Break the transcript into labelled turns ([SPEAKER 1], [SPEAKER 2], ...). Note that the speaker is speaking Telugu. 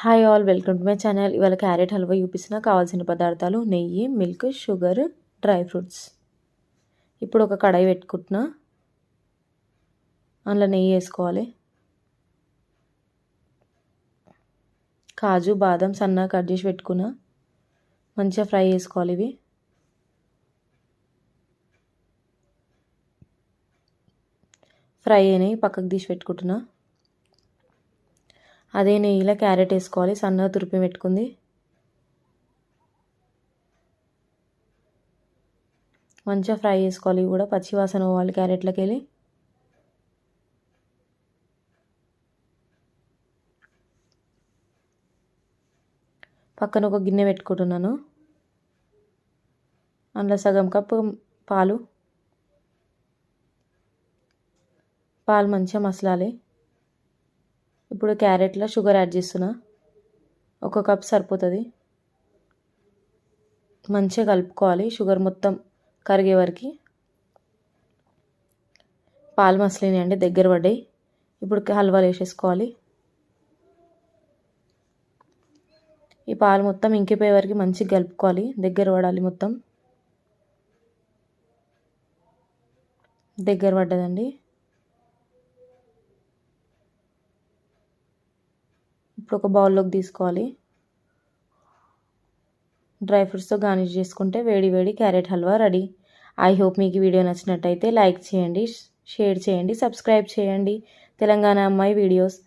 [SPEAKER 1] Hi all, welcome to my channel. ఇవాళ క్యారెట్ హల్వా చూపిస్తున్న. కావాల్సిన పదార్థాలు నెయ్యి, మిల్క్, షుగర్, డ్రై ఫ్రూట్స్. ఇప్పుడు ఒక కడాయి పెట్టుకుంటున్నా. అందులో నెయ్యి వేసుకోవాలి. కాజు, బాదం సన్నగా కట్ చేసి పెట్టుకున్నా. మంచిగా ఫ్రై చేసుకోవాలి. ఇవి ఫ్రై అయినాయి, పక్కకు తీసి పెట్టుకుంటున్నా. అదే నెయ్యిలో క్యారెట్ వేసుకోవాలి, సన్నగా తురిపి పెట్టుకుంది. మంచిగా ఫ్రై చేసుకోవాలి. ఇవి కూడా పచ్చి వాసన పోవాలి క్యారెట్లోకి వెళ్ళి. పక్కన ఒక గిన్నె పెట్టుకుంటున్నాను. అందులో సగం కప్పు పాలు మంచిగా మసలాలి. ఇప్పుడు క్యారెట్లో షుగర్ యాడ్ చేస్తున్నా. ఒక కప్ సరిపోతుంది. మంచిగా కలుపుకోవాలి షుగర్ మొత్తం కరిగే వరకు. పాలు మసలినాయండి, దగ్గర పడ్డాయి. ఇప్పుడు హల్వాలు వేసేసుకోవాలి. ఈ పాలు మొత్తం ఇంకిపోయే వరకు మంచిగా కలుపుకోవాలి, దగ్గర పడాలి. మొత్తం దగ్గర పడ్డదండి. ఇప్పుడు ఒక బౌల్లోకి తీసుకోవాలి. డ్రై ఫ్రూట్స్తో గార్నిష్ చేసుకుంటే వేడి వేడి carrot halwa ready. I hope మీకు వీడియో నచ్చినట్టయితే లైక్ చేయండి, షేర్ చేయండి, సబ్స్క్రైబ్ చేయండి. తెలంగాణ అమ్మాయి వీడియోస్